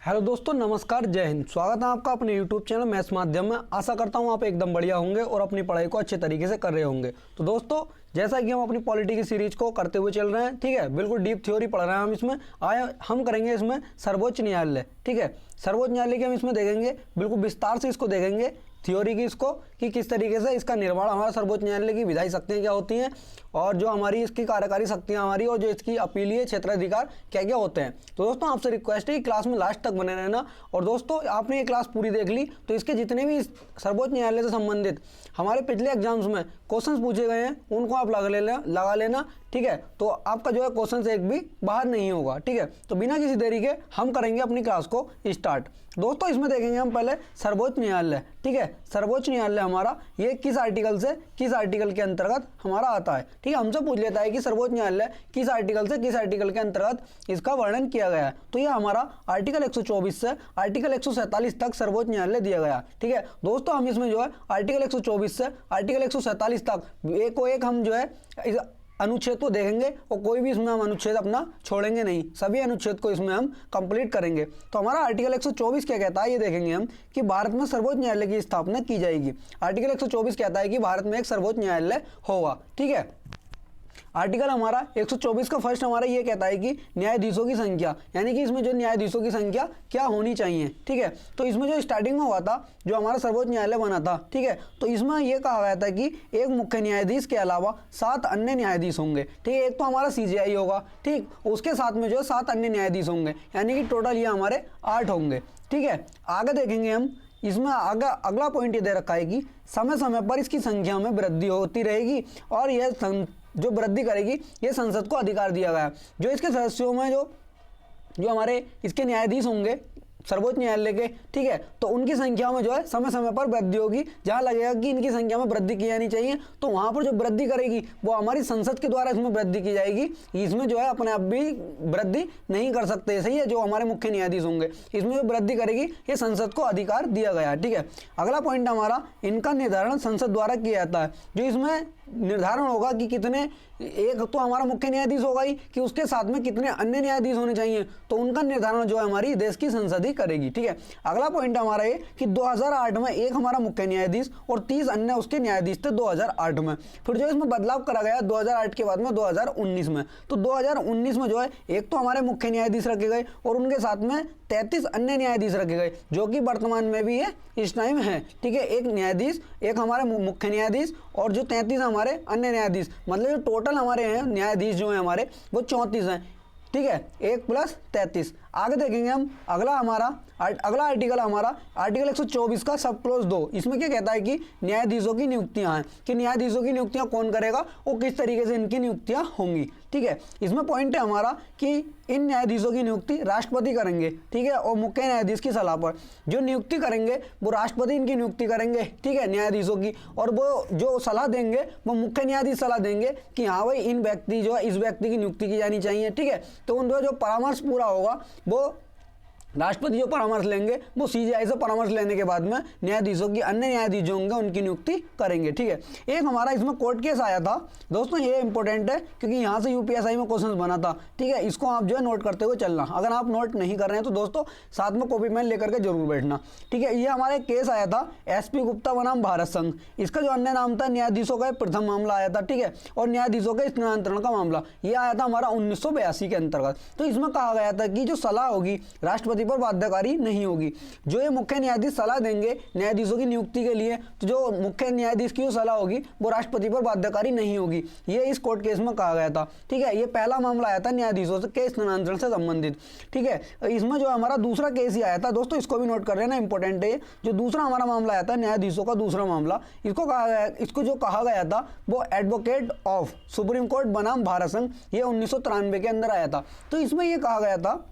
Hello दोस्तों, नमस्कार, जय हिंद। स्वागत है आपका अपने यूट्यूब चैनल मैथ्स माध्यम में। आशा करता हूँ आप एकदम बढ़िया होंगे और अपनी पढ़ाई को अच्छे तरीके से कर रहे होंगे। तो दोस्तों, जैसा कि हम अपनी पॉलिटी की सीरीज को करते हुए चल रहे हैं, ठीक है, बिल्कुल डीप थ्योरी पढ़ रहे हैं हम इसमें। आया हम करेंगे इसमें सर्वोच्च न्यायालय, ठीक है। सर्वोच्च न्यायालय की हम इसमें देखेंगे, बिल्कुल विस्तार से इसको देखेंगे थ्योरी की, इसको कि किस तरीके से इसका निर्माण हमारा सर्वोच्च न्यायालय की विधायी शक्तियाँ क्या होती हैं और जो हमारी इसकी कार्यकारी शक्तियाँ हमारी और जो इसकी अपीलीय क्षेत्राधिकार क्या क्या होते हैं। तो दोस्तों, आपसे रिक्वेस्ट है कि क्लास में लास्ट तक बने रहना। और दोस्तों, आपने ये क्लास पूरी देख ली तो इसके जितने भी सर्वोच्च न्यायालय से संबंधित हमारे पिछले एग्जाम्स में क्वेश्चंस पूछे गए हैं उनको आप लगा लेना, ठीक है। तो आपका जो है क्वेश्चन से एक भी बाहर नहीं होगा, ठीक है। तो बिना किसी देरी के हम करेंगे अपनी क्लास को स्टार्ट। दोस्तों, इसमें देखेंगे हम पहले सर्वोच्च न्यायालय, ठीक है। सर्वोच्च न्यायालय हमारा ये किस आर्टिकल से किस आर्टिकल के अंतर्गत हमारा आता है, ठीक है। हमसे पूछ लेता है कि सर्वोच्च न्यायालय किस आर्टिकल से किस आर्टिकल के अंतर्गत इसका वर्णन किया गया है। तो ये हमारा आर्टिकल 124 से आर्टिकल 147 तक सर्वोच्च न्यायालय दिया गया, ठीक है। दोस्तों, हम इसमें जो है आर्टिकल 124 से आर्टिकल 147 तक एक को एक हम जो है अनुच्छेद को देखेंगे और कोई भी इसमें हम अनुच्छेद अपना छोड़ेंगे नहीं, सभी अनुच्छेद को इसमें हम कंप्लीट करेंगे। तो हमारा आर्टिकल 124 क्या कहता है ये देखेंगे हम कि भारत में सर्वोच्च न्यायालय की स्थापना की जाएगी। आर्टिकल 124 कहता है कि भारत में एक सर्वोच्च न्यायालय होगा, ठीक है। आर्टिकल हमारा 124 का फर्स्ट हमारा ये कहता है कि न्यायाधीशों की संख्या, यानी कि इसमें जो न्यायाधीशों की संख्या क्या होनी चाहिए, ठीक है। तो इसमें जो स्टार्टिंग में हुआ था, जो हमारा सर्वोच्च न्यायालय बना था, ठीक है, तो इसमें यह कहा गया था कि एक मुख्य न्यायाधीश के अलावा 7 अन्य न्यायाधीश होंगे, ठीक है। एक तो हमारा CJI होगा, ठीक, उसके साथ में जो है 7 अन्य न्यायाधीश होंगे, यानी कि टोटल ये हमारे 8 होंगे, ठीक है। आगे देखेंगे हम, इसमें अगला पॉइंट ये दे रखा है कि समय समय पर इसकी संख्या में वृद्धि होती रहेगी और यह जो वृद्धि करेगी ये संसद को अधिकार दिया गया है। जो इसके सदस्यों में जो हमारे इसके न्यायाधीश होंगे सर्वोच्च न्यायालय के, ठीक है, तो उनकी संख्या में जो है समय समय पर वृद्धि होगी। जहां लगेगा कि इनकी संख्या में वृद्धि की जानी चाहिए तो वहां पर जो वृद्धि करेगी वो हमारी संसद के द्वारा इसमें वृद्धि की जाएगी। इसमें जो है अपने आप भी वृद्धि नहीं कर सकते, सही है। जो हमारे मुख्य न्यायाधीश होंगे इसमें जो वृद्धि करेगी ये संसद को अधिकार दिया गया है, ठीक है। अगला पॉइंट हमारा, इनका निर्धारण संसद द्वारा किया जाता है। जो इसमें निर्धारण होगा कि कितने, एक तो हमारा मुख्य न्यायाधीश होगा ही कि उसके साथ में कितने अन्य न्यायाधीश होने चाहिए, तो उनका निर्धारण जो है हमारी देश की संसद ही करेगी, ठीक है। अगला पॉइंट हमारा ये कि 2008 में एक हमारा मुख्य न्यायाधीश और 30 अन्य उसके न्यायाधीश थे 2008 में। फिर जो इसमें बदलाव करा गया 2008 के बाद में 2019 में, तो 2019 में जो है एक तो हमारे मुख्य न्यायाधीश रखे गए और उनके साथ में 33 अन्य न्यायाधीश रखे गए, जो कि वर्तमान में भी है, इस टाइम है, ठीक है। एक न्यायाधीश, एक हमारे मुख्य न्यायाधीश और जो 33 हमारे अन्य न्यायाधीश, मतलब जो टोटल हमारे हैं न्यायाधीश जो हैं हमारे वो 34 हैं, ठीक है, 1 + 33। आगे देखेंगे हम अगला आर्टिकल हमारा आर्टिकल 124 का सब क्लोज 2। इसमें क्या कहता है कि न्यायाधीशों की नियुक्तियां हैं, कि न्यायाधीशों की नियुक्तियां कौन करेगा और किस तरीके से इनकी नियुक्तियां होंगी, ठीक है। इसमें पॉइंट है हमारा कि इन न्यायाधीशों की नियुक्ति राष्ट्रपति करेंगे, ठीक है, और मुख्य न्यायाधीश की सलाह पर जो नियुक्ति करेंगे वो राष्ट्रपति इनकी नियुक्ति करेंगे, ठीक है, न्यायाधीशों की। और वो जो सलाह देंगे वो मुख्य न्यायाधीश सलाह देंगे कि हाँ भाई इन व्यक्ति जो है इस व्यक्ति की नियुक्ति की जानी चाहिए, ठीक है। तो उनका जो परामर्श पूरा होगा वो राष्ट्रपति जो परामर्श लेंगे वो CJI से परामर्श लेने के बाद में न्यायाधीशों की, अन्य न्यायाधीश जो होंगे उनकी नियुक्ति करेंगे, ठीक है। एक हमारा इसमें कोर्ट केस आया था दोस्तों, ये इंपॉर्टेंट है क्योंकि यहाँ से UPSI में क्वेश्चन बना था, ठीक है। इसको आप जो है नोट करते हुए चलना। अगर आप नोट नहीं कर रहे हैं तो दोस्तों साथ में कॉपी पेन लेकर के जरूर बैठना, ठीक है। ये हमारा एक केस आया था SP गुप्ता बनाम भारत संघ। इसका जो अन्य नाम था न्यायाधीशों का प्रथम मामला आया था, ठीक है, और न्यायाधीशों के स्थानांतरण का मामला ये आया था हमारा 1982 के अंतर्गत। तो इसमें कहा गया था कि जो सलाह होगी राष्ट्रपति पर बाध्यकारी नहीं होगी। जो ये मुख्य न्यायाधीश सलाह देंगे न्यायाधीशों की नियुक्ति के लिए, तो जो मुख्य न्यायाधीश की जो सलाह होगी वो राष्ट्रपति पर बाध्यकारी नहीं होगी। ये इस कोर्ट केस में कहा गया था, ठीक है। ये पहला मामला आया था न्यायाधीशों के स्थानांतरण से संबंधित, ठीक है। इसमें जो हमारा दूसरा केस ही आया था दोस्तों, इसको भी नोट कर लेना, इंपॉर्टेंट है। जो दूसरा हमारा मामला आया था न्यायाधीशों का दूसरा मामला, इसको जो कहा गया था वो एडवोकेट ऑफ सुप्रीम कोर्ट बनाम भारत संघ, ये 1993 के अंदर आया था। तो इसमें यह कहा गया था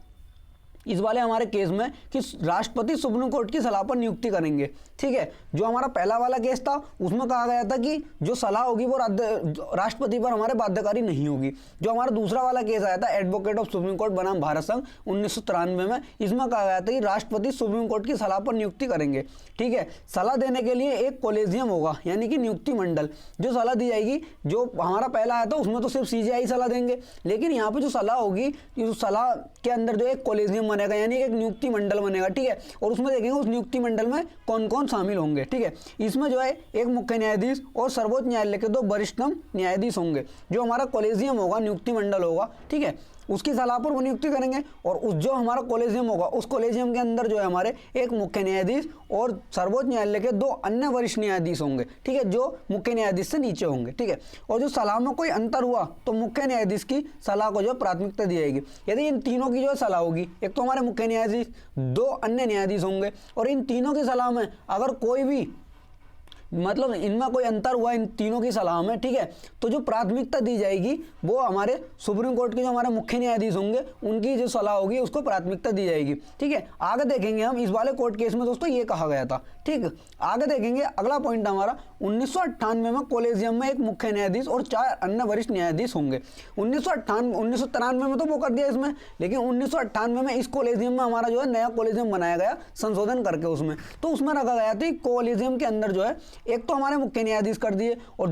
इस वाले हमारे केस में कि राष्ट्रपति सुप्रीम कोर्ट की सलाह पर नियुक्ति करेंगे, ठीक है। जो हमारा पहला वाला केस था उसमें कहा गया था कि जो सलाह होगी वो राष्ट्रपति पर हमारे बाध्यकारी नहीं होगी। जो हमारा दूसरा वाला केस आया था एडवोकेट ऑफ सुप्रीम कोर्ट बनाम भारत संघ 1993 में, इसमें कहा गया था कि राष्ट्रपति सुप्रीम कोर्ट की सलाह पर नियुक्ति करेंगे, ठीक है। सलाह देने के लिए एक कॉलेजियम होगा, यानी कि नियुक्ति मंडल जो सलाह दी जाएगी। जो हमारा पहला आया था उसमें तो सिर्फ CJI सलाह देंगे, लेकिन यहाँ पर जो सलाह होगी, सलाह के अंदर जो एक कॉलेजियम बनेगा, यानी एक नियुक्ति मंडल बनेगा, ठीक है। और उसमें देखेंगे उस नियुक्ति मंडल में कौन कौन शामिल होंगे, ठीक है। इसमें जो है एक मुख्य न्यायाधीश और सर्वोच्च न्यायालय के 2 वरिष्ठतम न्यायाधीश होंगे। जो हमारा कॉलेजियम होगा, नियुक्ति मंडल होगा, ठीक है, उसकी सलाह पर वो नियुक्ति करेंगे। और उस जो हमारा कॉलेजियम होगा, उस कॉलेजियम के अंदर जो है हमारे एक मुख्य न्यायाधीश और सर्वोच्च न्यायालय के 2 अन्य वरिष्ठ न्यायाधीश होंगे, ठीक है, जो मुख्य न्यायाधीश से नीचे होंगे, ठीक है। और जो सलाह में कोई अंतर हुआ तो मुख्य न्यायाधीश की सलाह को जो प्राथमिकता दी जाएगी। यदि इन तीनों की जो सलाह होगी, एक तो हमारे मुख्य न्यायाधीश, 2 अन्य न्यायाधीश होंगे, और इन तीनों की सलाह में अगर कोई भी मतलब इनमें कोई अंतर हुआ इन तीनों की सलाह में, ठीक है, तो जो प्राथमिकता दी जाएगी वो हमारे सुप्रीम कोर्ट के जो हमारे मुख्य न्यायाधीश होंगे उनकी जो सलाह होगी उसको प्राथमिकता दी जाएगी, ठीक है। आगे देखेंगे हम इस वाले कोर्ट केस में दोस्तों ये कहा गया था, ठीक। आगे देखेंगे अगला पॉइंट हमारा 1998 में कॉलेजियम में एक मुख्य न्यायाधीश और 4 अन्य वरिष्ठ न्यायाधीश होंगे। 1993 में तो वो कर दिया इसमें, लेकिन 1998 में इस कॉलेजियम में हमारा जो है नया कॉलेजियम बनाया गया संशोधन करके, उसमें रखा गया था कॉलेजियम के अंदर जो है एक तो हमारे मुख्य न्यायाधीश कर दिए, और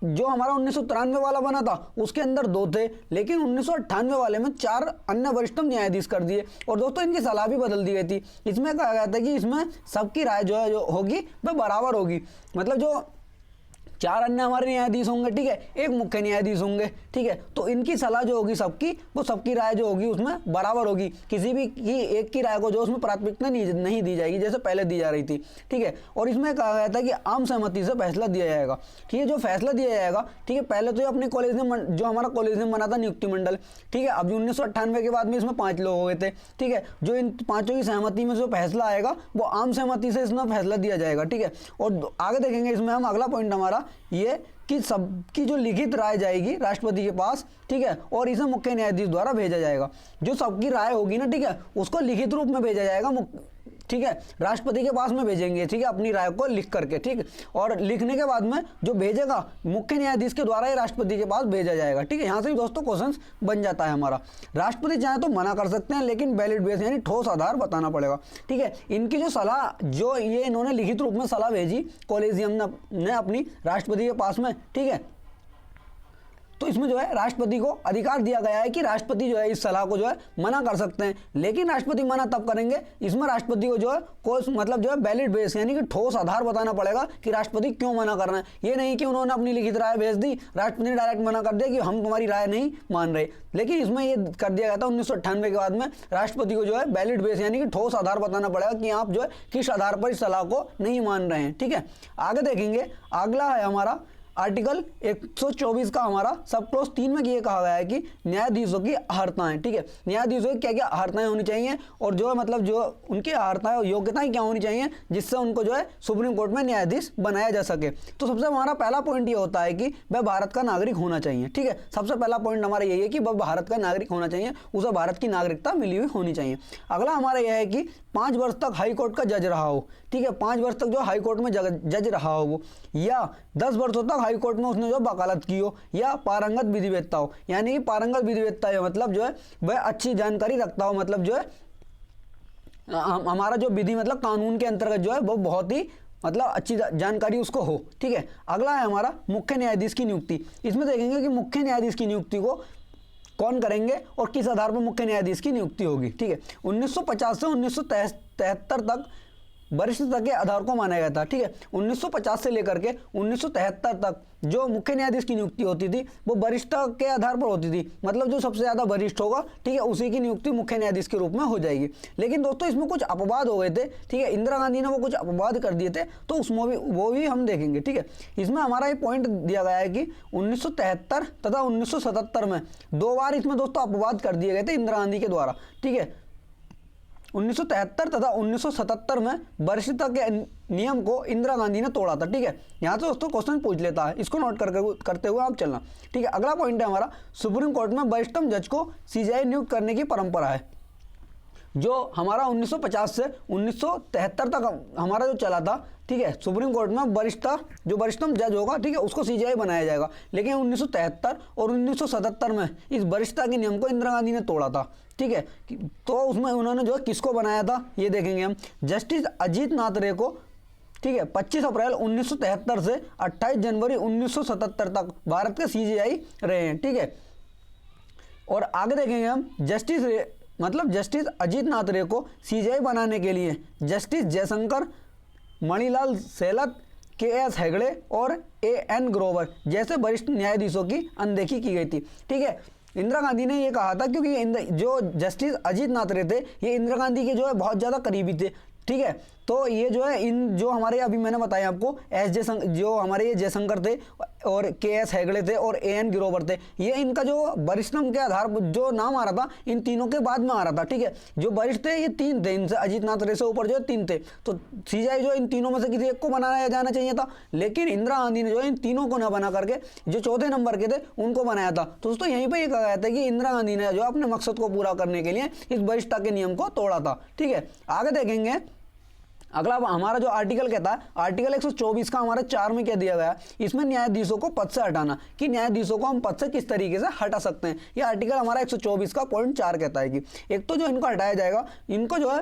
जो हमारा 1993 वाला बना था उसके अंदर 2 थे, लेकिन 1998 वाले में 4 अन्य वरिष्ठतम न्यायाधीश कर दिए। और दोस्तों इनकी सलाह भी बदल दी गई थी। इसमें कहा गया था कि इसमें सबकी राय जो है जो होगी वह बराबर होगी, मतलब जो 4 अन्य हमारे न्यायाधीश होंगे, ठीक है, एक मुख्य न्यायाधीश होंगे, ठीक है, तो इनकी सलाह जो होगी सबकी, वो सबकी राय जो होगी उसमें बराबर होगी। किसी भी की एक की राय को जो उसमें प्राथमिकता नहीं दी जाएगी जैसे पहले दी जा रही थी, ठीक है। और इसमें कहा गया था कि आम सहमति से फैसला दिया जाएगा, ठीक है। जो फैसला दिया जाएगा, ठीक है, पहले तो ये अपने कॉलेज में जो हमारा कॉलेज में बना था नियुक्ति मंडल, ठीक है, अब 1998 के बाद में इसमें 5 लोग हो गए थे, ठीक है। जो इन 5 की सहमति में जो फैसला आएगा वो आम सहमति से इसमें फैसला दिया जाएगा, ठीक है। और आगे देखेंगे इसमें हम अगला पॉइंट हमारा ये कि सबकी जो लिखित राय जाएगी राष्ट्रपति के पास, ठीक है, और इसे मुख्य न्यायाधीश द्वारा भेजा जाएगा। जो सबकी राय होगी ना, ठीक है, उसको लिखित रूप में भेजा जाएगा, ठीक है, राष्ट्रपति के पास में भेजेंगे, ठीक है, अपनी राय को लिख करके, ठीक। और लिखने के बाद में जो भेजेगा मुख्य न्यायाधीश के द्वारा ही राष्ट्रपति के पास भेजा जाएगा, ठीक है। यहाँ से भी दोस्तों क्वेश्चन बन जाता है हमारा। राष्ट्रपति चाहे तो मना कर सकते हैं, लेकिन वैलिड बेस यानी ठोस आधार बताना पड़ेगा, ठीक है। इनकी जो सलाह जो ये इन्होंने लिखित रूप में सलाह भेजी कॉलेजियम ने अपनी राष्ट्रपति के पास में, ठीक है, तो इसमें जो है राष्ट्रपति को अधिकार दिया गया है कि राष्ट्रपति जो है इस सलाह को जो है मना कर सकते हैं। लेकिन राष्ट्रपति मना तब करेंगे, इसमें राष्ट्रपति को जो है कोई मतलब जो है वैलिड बेस यानी कि ठोस आधार बताना पड़ेगा कि राष्ट्रपति क्यों मना कर रहे हैं। ये नहीं कि उन्होंने अपनी लिखित राय भेज दी, राष्ट्रपति ने डायरेक्ट मना कर दिया कि हम तुम्हारी राय नहीं मान रहे। लेकिन इसमें ये कर दिया गया था 1998 के बाद में राष्ट्रपति को जो है वैलिड बेस यानी कि ठोस आधार बताना पड़ेगा कि आप जो है किस आधार पर इस सलाह को नहीं मान रहे हैं, ठीक है। आगे देखेंगे अगला है हमारा आर्टिकल 124 का हमारा सब क्लॉज 3 में ये कहा गया है कि न्यायाधीशों की अहर्ताएं, ठीक है, न्यायाधीशों की क्या क्या अहर्ताएं होनी चाहिए और जो है मतलब जो उनकी अहर्ताएं और योग्यताएं क्या होनी चाहिए जिससे उनको जो है सुप्रीम कोर्ट में न्यायाधीश बनाया जा सके। तो सबसे हमारा पहला पॉइंट ये होता है कि वह भारत का नागरिक होना चाहिए, ठीक है। सबसे पहला पॉइंट हमारा यही है कि वह भारत का नागरिक होना चाहिए, उसे भारत की नागरिकता मिली हुई होनी चाहिए। अगला हमारा यह है कि 5 वर्ष तक हाई कोर्ट का जज रहा हो, ठीक है, 5 वर्ष तक जो हाई कोर्ट में जज रहा हो वो, या 10 वर्षों तक हाई कोर्ट में उसने जो वकालत की हो, या पारंगत विधिवेत्ता हो, यानी कि पारंगत विधिवेत्ता है मतलब जो है वह अच्छी जानकारी रखता हो, मतलब जो है हमारा जो विधि मतलब कानून के अंतर्गत जो है वो बहुत ही मतलब अच्छी जानकारी उसको हो, ठीक है। अगला है हमारा मुख्य न्यायाधीश की नियुक्ति। इसमें देखेंगे कि मुख्य न्यायाधीश की नियुक्ति को कौन करेंगे और किस आधार पर मुख्य न्यायाधीश की नियुक्ति होगी, ठीक है। 1950 से 1973 तक वरिष्ठता के आधार को माना गया था, ठीक है। 1950 से लेकर के 1973 तक जो मुख्य न्यायाधीश की नियुक्ति होती थी वो वरिष्ठता के आधार पर होती थी, मतलब जो सबसे ज़्यादा वरिष्ठ होगा, ठीक है, उसी की नियुक्ति मुख्य न्यायाधीश के रूप में हो जाएगी। लेकिन दोस्तों इसमें कुछ अपवाद हो गए थे, ठीक है, इंदिरा गांधी ने वो कुछ अपवाद कर दिए थे, तो उसमें भी वो भी हम देखेंगे, ठीक है। इसमें हमारा ये पॉइंट दिया गया है कि 1973 तथा 1977 में 2 बार इसमें दोस्तों अपवाद कर दिए गए थे इंदिरा गांधी के द्वारा, ठीक है। 1973 तथा 1977 में वरिष्ठता के नियम को इंदिरा गांधी ने तोड़ा था, ठीक है। यहाँ से दोस्तों क्वेश्चन पूछ लेता है, इसको नोट करते हुए आप चलना, ठीक है। अगला पॉइंट है हमारा सुप्रीम कोर्ट में वरिष्ठतम जज को सीजेआई नियुक्त करने की परंपरा है, जो हमारा 1950 से 1973 तक हमारा जो चला था, ठीक है। सुप्रीम कोर्ट में वरिष्ठतम जज होगा, ठीक है, उसको सीजेआई बनाया जाएगा। लेकिन 1973 और 1977 में इस वरिष्ठता के नियम को इंदिरा गांधी ने तोड़ा था, ठीक है। तो उसमें उन्होंने जो है किसको बनाया था ये देखेंगे हम, जस्टिस अजीत नाथ रे को, ठीक है, 25 अप्रैल 1973 से 28 जनवरी 1977 तक भारत के सीजेआई रहे हैं, ठीक है। और आगे देखेंगे हम जस्टिस मतलब जस्टिस अजीत नाथरे को सीजेआई बनाने के लिए जस्टिस जयशंकर, मणिलाल सेलत, के.एस. हेगड़े और ए.एन. ग्रोवर जैसे वरिष्ठ न्यायाधीशों की अनदेखी की गई थी। ठीक है, इंदिरा गांधी ने ये कहा था क्योंकि जो जस्टिस अजीत नाथरे थे ये इंदिरा गांधी के जो है बहुत ज़्यादा करीबी थे। ठीक है, तो ये जो है इन जो हमारे अभी मैंने बताया आपको जो हमारे ये जयशंकर थे और के.एस. हेगड़े थे और ए.एन. ग्रोवर थे, ये इनका जो वरिष्ठतम के आधार पर जो नाम आ रहा था इन तीनों के बाद में आ रहा था। ठीक है, जो वरिष्ठ थे ये 3 थे, इनसे अजीत नाथरे से ऊपर जो है 3 थे, तो सीजेआई जो इन तीनों में से किसी एक को बनाया जाना चाहिए था, लेकिन इंदिरा गांधी ने जो है इन तीनों को ना बना करके जो चौथे नंबर के थे उनको बनाया था। तो दोस्तों यहीं पर यह कहा गया था कि इंदिरा गांधी ने जो अपने मकसद को पूरा करने के लिए इस वरिष्ठता के नियम को तोड़ा था। ठीक है, आगे देखेंगे अगला हमारा जो आर्टिकल कहता है, आर्टिकल 124 का हमारे 4 में क्या दिया गया है, इसमें न्यायाधीशों को पद से हटाना, कि न्यायाधीशों को हम पद से किस तरीके से हटा सकते हैं। ये आर्टिकल हमारा 124 का पॉइंट 4 कहता है कि एक तो जो इनको हटाया जाएगा, इनको जो है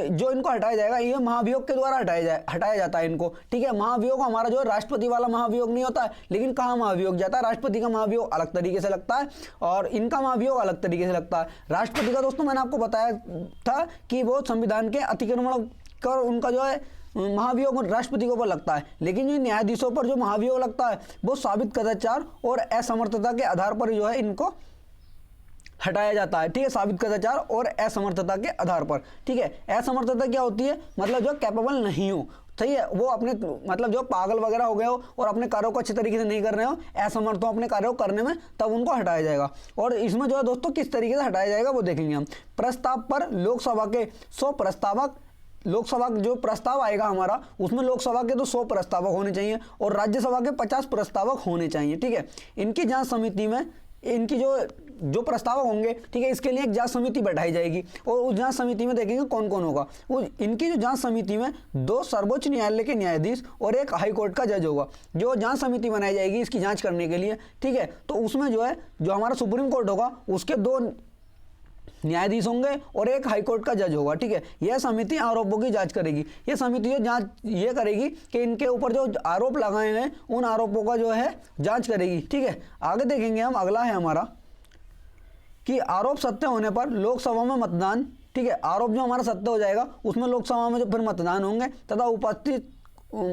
जो इनको हटाया जाएगा ये महाभियोग के द्वारा हटाया जाता है इनको। ठीक है, महाभियोग हमारा जो है राष्ट्रपति वाला महाभियोग नहीं होता है, लेकिन कहाँ महाभियोग जाता है, राष्ट्रपति का महाभियोग अलग तरीके से लगता है और इनका महाभियोग अलग तरीके से लगता है। राष्ट्रपति का दोस्तों मैंने आपको बताया था कि वो संविधान के अतिक्रमण कर उनका जो है महाभियोग राष्ट्रपति के ऊपर लगता है, लेकिन जो न्यायाधीशों पर जो महाभियोग लगता है वो साबित कदाचार और असमर्थता के आधार पर जो है इनको हटाया जाता है। ठीक है, साबित कदाचार और असमर्थता के आधार पर। ठीक है, असमर्थता क्या होती है, मतलब जो कैपेबल नहीं हो, सही है, वो अपने मतलब जो पागल वगैरह हो गए हो और अपने कार्यों को अच्छे तरीके से नहीं कर रहे हो, असमर्थ हो अपने कार्यों को करने में, तब उनको हटाया जाएगा। और इसमें जो है दोस्तों किस तरीके से हटाया जाएगा वो देखेंगे हम। प्रस्ताव पर लोकसभा के 100 प्रस्तावक, लोकसभा जो प्रस्ताव आएगा हमारा उसमें लोकसभा के तो 100 प्रस्तावक होने चाहिए और राज्यसभा के 50 प्रस्तावक होने चाहिए। ठीक है, इनकी जांच समिति में इनकी जो प्रस्तावक होंगे, ठीक है, इसके लिए एक जांच समिति बैठाई जाएगी और उस जांच समिति में देखेंगे कौन कौन होगा। वो इनकी जो जांच समिति में 2 सर्वोच्च न्यायालय के न्यायाधीश और 1 हाई कोर्ट का जज होगा। जो जांच समिति बनाई जाएगी इसकी जांच करने के लिए, ठीक है, तो उसमें जो है जो हमारा सुप्रीम कोर्ट होगा उसके 2 न्यायाधीश होंगे और 1 हाईकोर्ट का जज होगा। ठीक है, यह समिति आरोपों की जांच करेगी। यह समिति जो जांच ये करेगी कि इनके ऊपर जो आरोप लगाए हैं उन आरोपों का जो है जांच करेगी। ठीक है, आगे देखेंगे हम, अगला है हमारा कि आरोप सत्य होने पर लोकसभा में मतदान। ठीक है, आरोप जो हमारा सत्य हो जाएगा उसमें लोकसभा में जो फिर मतदान होंगे तथा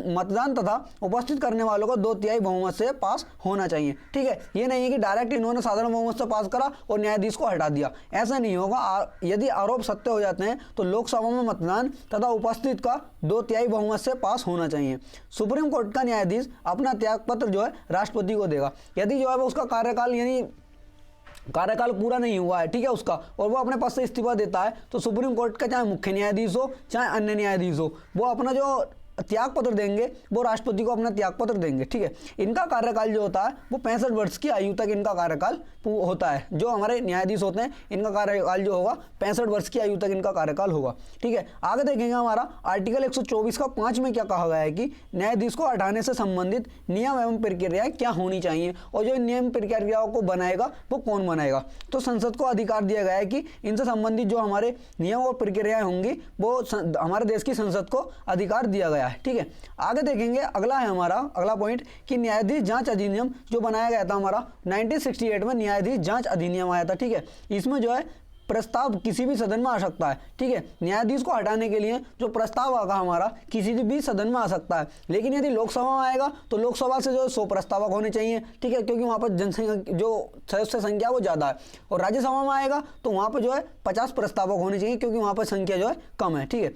मतदान तथा उपस्थित करने वालों को 2/3 बहुमत से पास होना चाहिए। ठीक है, ये नहीं है कि डायरेक्ट इन्होंने साधारण बहुमत से पास करा और न्यायाधीश को हटा दिया, ऐसा नहीं होगा। यदि आरोप सत्य हो जाते हैं तो लोकसभा में मतदान तथा उपस्थित का 2/3 बहुमत से पास होना चाहिए। सुप्रीम कोर्ट का न्यायाधीश अपना त्यागपत्र जो है राष्ट्रपति को देगा। यदि जो है उसका कार्यकाल यानी कार्यकाल पूरा नहीं हुआ है, ठीक है, उसका, और वो अपने पद से इस्तीफा देता है, तो सुप्रीम कोर्ट का चाहे मुख्य न्यायाधीश हो चाहे अन्य न्यायाधीश हो, वो अपना जो त्यागपत्र देंगे वो राष्ट्रपति को अपना त्यागपत्र देंगे। ठीक है, इनका कार्यकाल जो होता है वो 65 वर्ष की आयु तक इनका कार्यकाल होता है। जो हमारे न्यायाधीश होते हैं इनका कार्यकाल जो होगा 65 वर्ष की आयु तक इनका कार्यकाल होगा। ठीक है, आगे देखेंगे हमारा आर्टिकल 124 का 5 में क्या कहा गया है कि न्यायाधीश को हटाने से संबंधित नियम एवं प्रक्रियाएं क्या होनी चाहिए और जो नियम प्रक्रियाओं को बनाएगा वो कौन बनाएगा। तो संसद को अधिकार दिया गया है कि इनसे संबंधित जो हमारे नियम और प्रक्रियाएं होंगी वो हमारे देश की संसद को अधिकार दिया गया है। ठीक है, आगे देखेंगे, अगला है हमारा अगला पॉइंट कि न्यायाधीश जांच अधिनियम जो बनाया गया था हमारा 1968 में न्यायाधीश जांच अधिनियम आया था। ठीक है, इसमें जो है प्रस्ताव किसी भी सदन में आ सकता है। ठीक है, न्यायाधीश को हटाने के लिए जो प्रस्ताव आएगा हमारा किसी भी सदन में आ सकता है, लेकिन यदि लोकसभा में आएगा तो लोकसभा से जो 100 प्रस्तावक होने चाहिए। ठीक है, क्योंकि वहाँ पर जनसंख्या जो सदस्य संख्या वो ज़्यादा है, और राज्यसभा में आएगा तो वहाँ पर जो है 50 प्रस्तावक होने चाहिए क्योंकि वहाँ पर संख्या जो है कम है। ठीक है,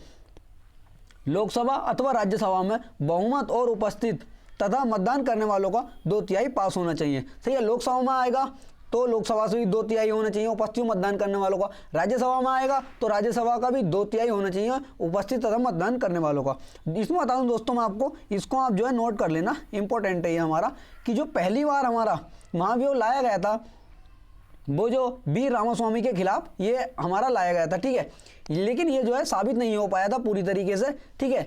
लोकसभा अथवा राज्यसभा में बहुमत और उपस्थित तथा मतदान करने वालों का 2/3 पास होना चाहिए। सही है, लोकसभा में आएगा तो लोकसभा से भी 2/3 होना चाहिए उपस्थित मतदान करने वालों का, राज्यसभा में आएगा तो राज्यसभा का भी 2/3 होना चाहिए उपस्थित तथा मतदान करने वालों का। इसमें बता दूं दोस्तों मैं आपको, इसको आप जो है नोट कर लेना, इंपॉर्टेंट है ये हमारा, कि जो पहली बार हमारा महाभियोग लाया गया था वो जो वी रामास्वामी के खिलाफ ये हमारा लाया गया था। ठीक है, लेकिन ये जो है साबित नहीं हो पाया था पूरी तरीके से। ठीक है,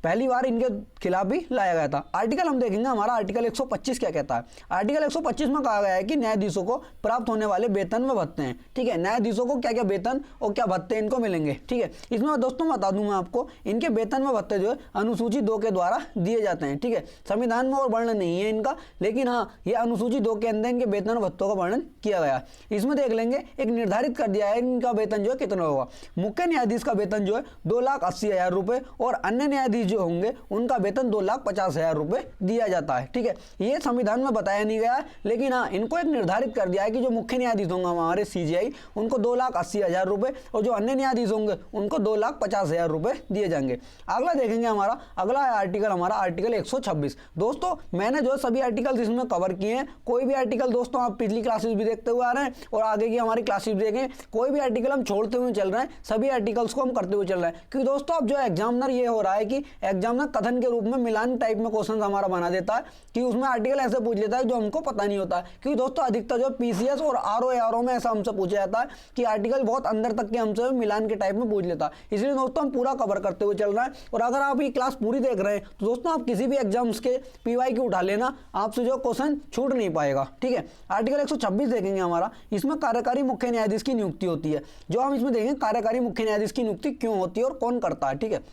पहली बार इनके खिलाफ भी लाया गया था। आर्टिकल हम देखेंगे हमारा आर्टिकल 125 क्या कहता है। आर्टिकल 125 में कहा गया है कि न्यायाधीशों को प्राप्त होने वाले वेतन व भत्ते हैं, ठीक है। न्यायाधीशों को क्या क्या वेतन और क्या भत्ते इनको मिलेंगे, ठीक है। इसमें दोस्तों बता दूं मैं आपको, इनके वेतन व भत्ते जो है अनुसूची 2 के द्वारा दिए जाते हैं, ठीक है। संविधान में और वर्णन नहीं है इनका, लेकिन हाँ ये अनुसूची 2 के अंदर इनके वेतन भत्तों का वर्णन किया गया है। इसमें देख लेंगे, एक निर्धारित कर दिया है इनका वेतन जो है कितना होगा। मुख्य न्यायाधीश का वेतन जो है 2,80,000 रुपये और अन्य न्यायाधीश जो होंगे उनका वेतन 2,50,000 रुपये दिया जाता है, ठीक है। ये संविधान में बताया नहीं गया है, लेकिन हाँ इनको एक निर्धारित कर दिया है कि जो मुख्य न्यायाधीश होंगे हमारे CJI उनको 2,80,000 रुपये और जो अन्य न्यायाधीश होंगे उनको 2,50,000 रुपये दिए जाएंगे। अगला देखेंगे हमारा, अगला है आर्टिकल हमारा आर्टिकल 126। दोस्तों मैंने जो सभी आर्टिकल इसमें कवर किए हैं, कोई भी आर्टिकल दोस्तों आप पिछली क्लासेस भी देखते हुए आ रहे हैं और आगे की हमारी क्लासेस भी देखें, कोई भी आर्टिकल हम छोड़ते हुए चल रहे हैं, सभी आर्टिकल्स को हम करते हुए चल रहे हैं। क्योंकि दोस्तों अब जो एग्जामिनर ये हो रहा है कि एग्जामिनर कथन के रूप में मिलान टाइप में क्वेश्चन हमारा बना देता है कि उसमें आर्टिकल ऐसे पूछ लेता है जो हमको पता नहीं होता है। क्योंकि दोस्तों अधिकतर जो PCS और RO में ऐसा हमसे पूछा जाता है कि आर्टिकल बहुत अंदर तक के हमसे मिलान के टाइप में पूछ लेता है। इसलिए दोस्तों हम पूरा कवर करते हुए चल रहे हैं। और अगर आप ये क्लास पूरी देख रहे हैं तो दोस्तों आप किसी भी एग्जाम्स के PYQ उठा लेना, आपसे जो क्वेश्चन छूट नहीं पाएगा, ठीक है। आर्टिकल 126 देखेंगे हमारा, इसमें कार्यकारी मुख्य न्यायाधीश की नियुक्ति होती है। जो हम इसमें देखेंगे कार्यकारी मुख्य न्यायाधीश की नियुक्ति क्यों होती है और कौन करता है, ठीक है।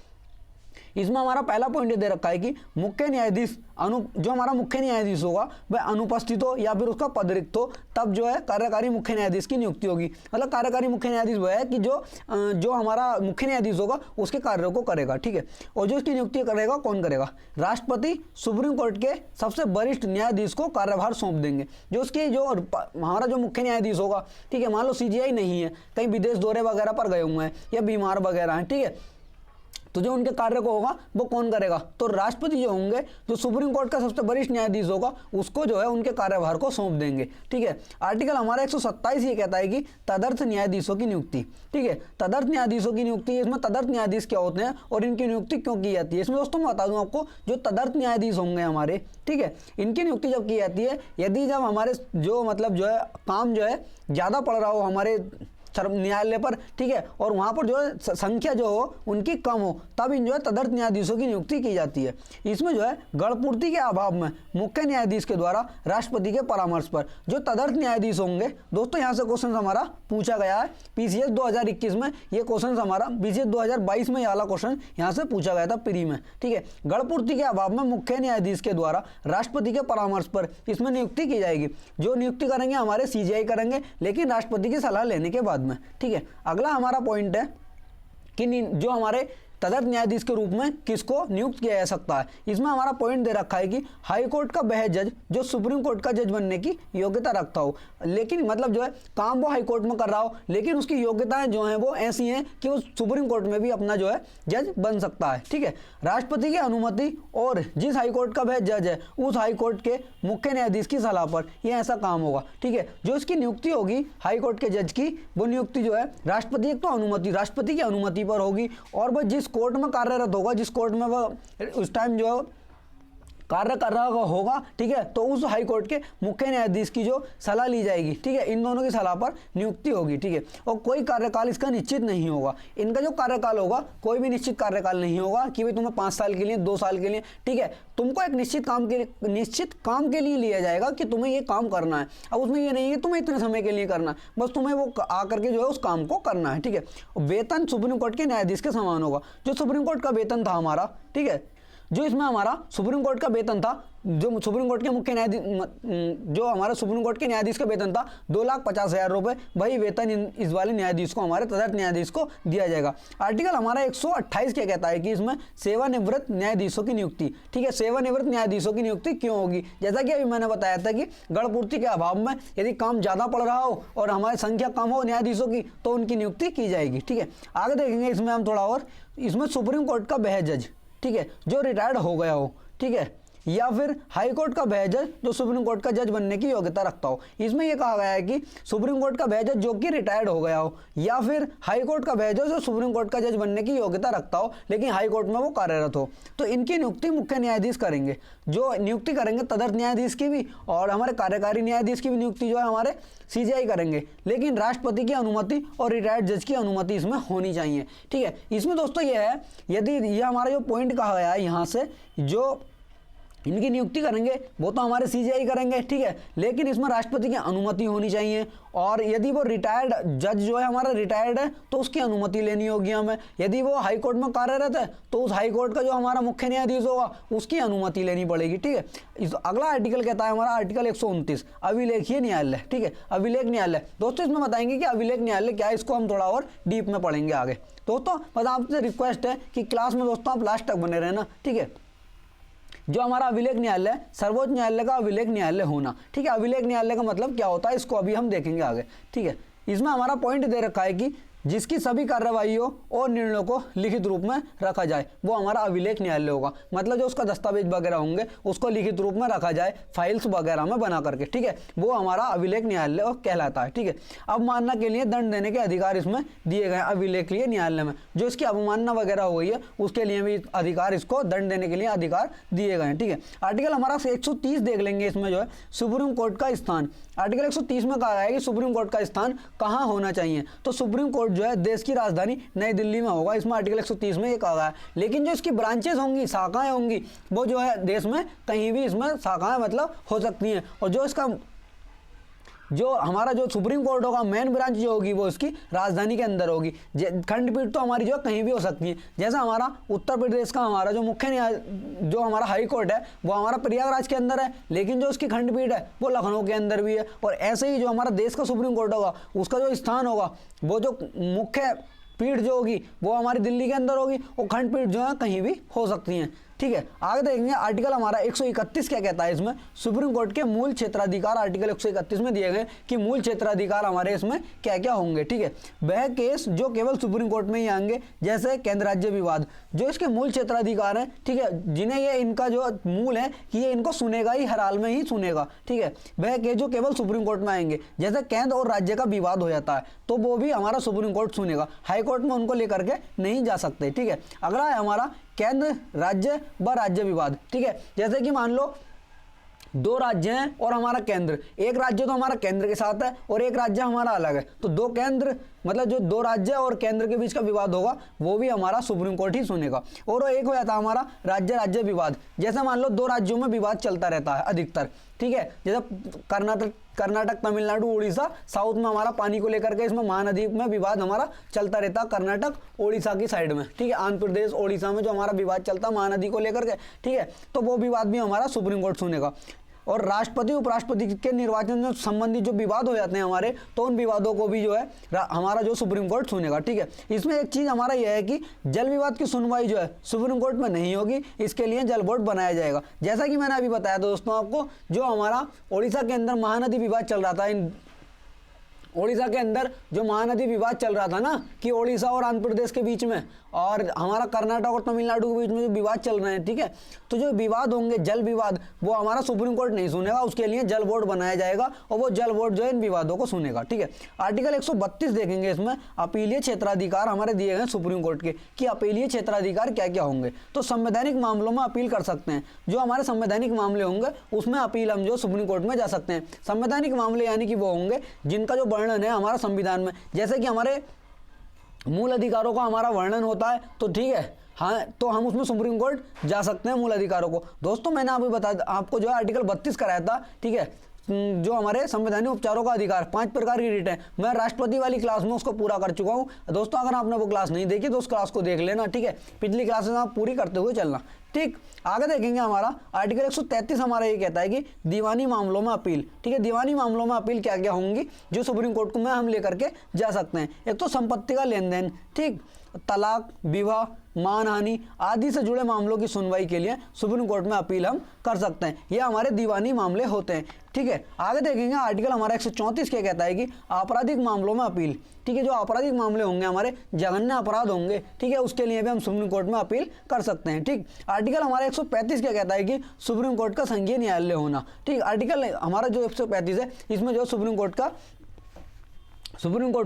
इसमें हमारा पहला पॉइंट ये दे रखा है कि मुख्य न्यायाधीश जो हमारा मुख्य न्यायाधीश होगा वह अनुपस्थित हो या फिर उसका पद रिक्त हो, तब जो है कार्यकारी मुख्य न्यायाधीश की नियुक्ति होगी। मतलब कार्यकारी मुख्य न्यायाधीश वह है कि जो हमारा मुख्य न्यायाधीश होगा उसके कार्यों को करेगा, ठीक है। और जो इसकी नियुक्ति करेगा कौन करेगा? राष्ट्रपति सुप्रीम कोर्ट के सबसे वरिष्ठ न्यायाधीश को कार्यभार सौंप देंगे। जो उसके जो हमारा जो मुख्य न्यायाधीश होगा, ठीक है, मान लो CJI नहीं है, कहीं विदेश दौरे वगैरह पर गए हुए हैं या बीमार वगैरह हैं, ठीक है, तो जो उनके कार्य को होगा वो कौन करेगा? तो राष्ट्रपति जो होंगे, जो सुप्रीम कोर्ट का सबसे वरिष्ठ न्यायाधीश होगा, उसको जो है उनके कार्यभार को सौंप देंगे, ठीक है। आर्टिकल हमारा 127 ये कहता है कि तदर्थ न्यायाधीशों की नियुक्ति, ठीक है। तदर्थ न्यायाधीशों की नियुक्ति, इसमें तदर्थ न्यायाधीश क्या होते हैं और इनकी नियुक्ति क्यों की जाती है, इसमें दोस्तों मैं बता दूं आपको। जो तदर्थ न्यायाधीश होंगे हमारे, ठीक है, इनकी नियुक्ति जब की जाती है, यदि जब हमारे जो मतलब जो है काम जो है ज़्यादा पड़ रहा हो हमारे न्यायालय पर, ठीक है, और वहां पर जो है संख्या जो हो उनकी कम हो, तब इन जो है तदर्थ न्यायाधीशों की नियुक्ति की जाती है। इसमें जो है गणपूर्ति के अभाव में मुख्य न्यायाधीश के द्वारा राष्ट्रपति के परामर्श पर जो तदर्थ न्यायाधीश होंगे, दोस्तों यहाँ से क्वेश्चन हमारा पूछा गया है PCS 2021 में, ये क्वेश्चन हमारा PCS 2022 में ये वाला क्वेश्चन यहाँ से पूछा गया था प्री में, ठीक है। गणपूर्ति के अभाव में मुख्य न्यायाधीश के द्वारा राष्ट्रपति के परामर्श पर इसमें नियुक्ति की जाएगी। जो नियुक्ति करेंगे हमारे CJI करेंगे, लेकिन राष्ट्रपति की सलाह लेने के बाद में, ठीक है। अगला हमारा पॉइंट है कि जो हमारे तदर्थ न्यायाधीश के रूप में किसको नियुक्त किया जा सकता है। इसमें हमारा पॉइंट दे रखा है कि हाई कोर्ट का वह जज जो सुप्रीम कोर्ट का जज बनने की योग्यता रखता हो, लेकिन मतलब जो है काम वो हाई कोर्ट में कर रहा हो, लेकिन उसकी योग्यताएं जो हैं वो ऐसी हैं कि वो सुप्रीम कोर्ट में भी अपना जो है जज बन सकता है, ठीक है। राष्ट्रपति की अनुमति और जिस हाई कोर्ट का वह जज है उस हाई कोर्ट के मुख्य न्यायाधीश की सलाह पर यह ऐसा काम होगा, ठीक है। जो इसकी नियुक्ति होगी हाई कोर्ट के जज की, वो नियुक्ति जो है राष्ट्रपति एक तो अनुमति, राष्ट्रपति की अनुमति पर होगी, और वह जिस कोर्ट में कार्यरत होगा, जिस कोर्ट में वह उस टाइम जो कार्य कर रहा होगा, ठीक है, तो उस हाई कोर्ट के मुख्य न्यायाधीश की जो सलाह ली जाएगी, ठीक है, इन दोनों की सलाह पर नियुक्ति होगी, ठीक है। और कोई कार्यकाल इसका निश्चित नहीं होगा। इनका जो कार्यकाल होगा कोई भी निश्चित कार्यकाल नहीं होगा कि भाई तुम्हें 5 साल के लिए, 2 साल के लिए, ठीक है, तुमको एक निश्चित काम के लिए लिया जाएगा कि तुम्हें ये काम करना है। अब उसमें ये नहीं है तुम्हें इतने समय के लिए करना है, बस तुम्हें वो आकर के जो है उस काम को करना है, ठीक है। वेतन सुप्रीम कोर्ट के न्यायाधीश के समान होगा। जो सुप्रीम कोर्ट का वेतन था हमारा, ठीक है, जो इसमें हमारा सुप्रीम कोर्ट का वेतन था, जो सुप्रीम कोर्ट के मुख्य न्यायाधीश, जो हमारा सुप्रीम कोर्ट के न्यायाधीश का वेतन था 2,50,000 रुपये, वही वेतन इस वाले न्यायाधीश को, हमारे तदर्थ न्यायाधीश को दिया जाएगा। आर्टिकल हमारा 128 क्या कहता है कि इसमें सेवानिवृत्त न्यायाधीशों की नियुक्ति, ठीक है, सेवानिवृत्त न्यायाधीशों की नियुक्ति क्यों होगी? जैसा कि अभी मैंने बताया था कि गणपूर्ति के अभाव में यदि काम ज़्यादा पड़ रहा हो और हमारी संख्या कम हो न्यायाधीशों की, तो उनकी नियुक्ति की जाएगी, ठीक है। आगे देखेंगे इसमें हम थोड़ा और, इसमें सुप्रीम कोर्ट का वह जज, ठीक है, जो रिटायर्ड हो गया हो, ठीक है, या फिर हाई कोर्ट का वह जज जो सुप्रीम कोर्ट का जज बनने की योग्यता रखता हो। इसमें यह कहा गया है कि सुप्रीम कोर्ट का वह जज जो कि रिटायर्ड हो गया हो, या फिर हाई कोर्ट का वह जज जो सुप्रीम कोर्ट का जज बनने की योग्यता रखता हो लेकिन हाई कोर्ट में वो कार्यरत हो। तो इनकी नियुक्ति मुख्य न्यायाधीश करेंगे, जो नियुक्ति करेंगे तदर्थ न्यायाधीश की भी और हमारे कार्यकारी न्यायाधीश की भी नियुक्ति जो है हमारे सीजेआई करेंगे, लेकिन राष्ट्रपति की अनुमति और रिटायर्ड जज की अनुमति इसमें होनी चाहिए। ठीक है, इसमें दोस्तों ये है, यदि ये हमारा जो पॉइंट कहा गया है यहाँ से, जो इनकी नियुक्ति करेंगे वो तो हमारे सीजेआई करेंगे, ठीक है, लेकिन इसमें राष्ट्रपति की अनुमति होनी चाहिए। और यदि वो रिटायर्ड जज जो है हमारा रिटायर्ड है तो उसकी अनुमति लेनी होगी हमें। यदि वो हाई कोर्ट में कार्यरत है तो उस हाई कोर्ट का जो हमारा मुख्य न्यायाधीश होगा उसकी अनुमति लेनी पड़ेगी। ठीक है, इस अगला आर्टिकल कहता है हमारा आर्टिकल 129 अभिलेखीय न्यायालय। ठीक है, अभिलेख न्यायालय दोस्तों, इसमें बताएंगे कि अभिलेख न्यायालय क्या है, इसको हम थोड़ा और डीप में पढ़ेंगे आगे। दोस्तों बस आपसे रिक्वेस्ट है कि क्लास में दोस्तों आप लास्ट तक बने रहना। ठीक है, जो हमारा अभिलेख न्यायालय सर्वोच्च न्यायालय का अभिलेख न्यायालय होना। ठीक है, अभिलेख न्यायालय का मतलब क्या होता है इसको अभी हम देखेंगे आगे। ठीक है, इसमें हमारा पॉइंट दे रखा है कि जिसकी सभी कार्रवाइयों और निर्णयों को लिखित रूप में रखा जाए वो हमारा अभिलेख न्यायालय होगा। मतलब जो उसका दस्तावेज वगैरह होंगे उसको लिखित रूप में रखा जाए फाइल्स वगैरह में बना करके। ठीक है, वो हमारा अभिलेख न्यायालय कहलाता है। ठीक है, अवमानना के लिए दंड देने के अधिकार इसमें दिए गए हैं अभिलेखीय न्यायालय में। जो इसकी अवमानना वगैरह हो गई है उसके लिए भी अधिकार, इसको दंड देने के लिए अधिकार दिए गए हैं। ठीक है, आर्टिकल हमारा 130 देख लेंगे। इसमें जो है सुप्रीम कोर्ट का स्थान, आर्टिकल 130 में कहा गया है कि सुप्रीम कोर्ट का स्थान कहाँ होना चाहिए। तो सुप्रीम कोर्ट जो है देश की राजधानी नई दिल्ली में होगा, इसमें आर्टिकल 130 में ये कहा गया है। लेकिन जो इसकी ब्रांचेस होंगी, शाखाएं होंगी, वो जो है देश में कहीं भी इसमें शाखाएं मतलब हो सकती हैं। और जो इसका जो हमारा जो सुप्रीम कोर्ट होगा मेन ब्रांच जो होगी वो इसकी राजधानी के अंदर होगी। खंडपीठ तो हमारी जो कहीं भी हो सकती है। जैसा हमारा उत्तर प्रदेश का हमारा जो मुख्य न्याय जो हमारा हाई कोर्ट है वो हमारा प्रयागराज के अंदर है, लेकिन जो उसकी खंडपीठ है वो लखनऊ के अंदर भी है। और ऐसे ही जो हमारा देश का सुप्रीम कोर्ट होगा उसका जो स्थान होगा, वो जो मुख्य पीठ जो होगी वो हमारी दिल्ली के अंदर होगी, और खंडपीठ जो है कहीं भी हो सकती हैं। ठीक है, आगे देखेंगे आर्टिकल हमारा 131 क्या कहता है। इसमें सुप्रीम कोर्ट के मूल क्षेत्राधिकार आर्टिकल 131 में दिए गए कि मूल क्षेत्राधिकार हमारे इसमें क्या क्या होंगे। ठीक है, वह केस जो केवल सुप्रीम कोर्ट में ही आएंगे, जैसे केंद्र राज्य विवाद, जो इसके मूल क्षेत्राधिकार हैं। ठीक है, जिन्हें ये इनका जो मूल है कि ये इनको सुनेगा ही, हर हाल में ही सुनेगा। ठीक है, वह केस जो केवल सुप्रीम कोर्ट में आएंगे, जैसे केंद्र और राज्य का विवाद हो जाता है तो वो भी हमारा सुप्रीम कोर्ट सुनेगा, हाई कोर्ट में उनको लेकर के नहीं जा सकते। ठीक है, अगला है हमारा केंद्र राज्य व राज्य विवाद। ठीक है, जैसे कि मान लो दो राज्य हैं और हमारा केंद्र, एक राज्य तो हमारा केंद्र के साथ है और एक राज्य हमारा अलग है, तो दो केंद्र मतलब जो दो राज्य और केंद्र के बीच का विवाद होगा वो भी हमारा सुप्रीम कोर्ट ही सुनेगा। और एक हो जाता है हमारा राज्य राज्य विवाद, जैसे मान लो दो राज्यों में विवाद चलता रहता है अधिकतर। ठीक है, जैसे कर्नाटक तमिलनाडु उड़ीसा, साउथ में हमारा पानी को लेकर के इसमें महानदी में विवाद हमारा चलता रहता है कर्नाटक उड़ीसा की साइड में। ठीक है, आंध्र प्रदेश उड़ीसा में जो हमारा विवाद चलता है महानदी को लेकर के, ठीक है, तो वो विवाद भी हमारा सुप्रीम कोर्ट सुनेगा। और राष्ट्रपति उपराष्ट्रपति के निर्वाचन से संबंधित जो विवाद हो जाते हैं हमारे, तो उन विवादों को भी जो है हमारा जो सुप्रीम कोर्ट सुनेगा। ठीक है, इसमें एक चीज़ हमारा यह है कि जल विवाद की सुनवाई जो है सुप्रीम कोर्ट में नहीं होगी, इसके लिए जल बोर्ड बनाया जाएगा। जैसा कि मैंने अभी बताया दोस्तों आपको, जो हमारा उड़ीसा के अंदर महानदी विवाद चल रहा था, उड़ीसा के अंदर जो महानदी विवाद चल रहा था ना कि उड़ीसा और आंध्र प्रदेश के बीच में और हमारा कर्नाटक और तमिलनाडु के बीच में जो विवाद चल रहे हैं, ठीक है, तो जो विवाद होंगे जल विवाद वो हमारा सुप्रीम कोर्ट नहीं सुनेगा, उसके लिए जल बोर्ड बनाया जाएगा और वो जल बोर्ड जो है इन विवादों को सुनेगा। ठीक है, आर्टिकल 132 देखेंगे, इसमें अपीलीय क्षेत्राधिकार हमारे दिए गए सुप्रीम कोर्ट के कि अपीलीय क्षेत्राधिकार क्या क्या होंगे। तो संवैधानिक मामलों में अपील कर सकते हैं, जो हमारे संवैधानिक मामले होंगे उसमें अपील हम जो सुप्रीम कोर्ट में जा सकते हैं। संवैधानिक मामले यानी कि वो होंगे जिनका जो वर्णन है हमारा संविधान में, जैसे कि हमारे मूल अधिकारों का हमारा वर्णन होता है, तो ठीक है, हाँ, तो हम उसमें सुप्रीम कोर्ट जा सकते हैं मूल अधिकारों को। दोस्तों मैंने अभी आपको जो है आर्टिकल 32 कराया था। ठीक है, जो हमारे संवैधानिक उपचारों का अधिकार 5 प्रकार की रिट है, मैं राष्ट्रपति वाली क्लास में उसको पूरा कर चुका हूँ। दोस्तों अगर आपने वो क्लास नहीं देखी तो उस क्लास को देख लेना। ठीक है, पिछली क्लासेस आप पूरी करते हुए चलना। ठीक, आगे देखेंगे हमारा आर्टिकल 133 हमारा ये कहता है कि दीवानी मामलों में अपील। ठीक है, दीवानी मामलों में अपील क्या क्या होंगी जो सुप्रीम कोर्ट को में हम लेकर के जा सकते हैं। एक तो संपत्ति का लेन देन, ठीक, तलाक, विवाह, मानहानि आदि से जुड़े मामलों की सुनवाई के लिए सुप्रीम कोर्ट में अपील हम कर सकते हैं, ये हमारे दीवानी मामले होते हैं। ठीक है, आगे देखेंगे आर्टिकल हमारा 134 क्या कहता है कि आपराधिक मामलों में अपील। ठीक है, जो आपराधिक मामले होंगे, हमारे जघन्य अपराध होंगे, ठीक है, उसके लिए भी हम सुप्रीम कोर्ट में अपील कर सकते हैं। ठीक, आर्टिकल हमारा 135 क्या कहता है कि सुप्रीम कोर्ट का संघीय न्यायालय होना। ठीक, आर्टिकल हमारा जो 135 है इसमें जो सुप्रीम कोर्ट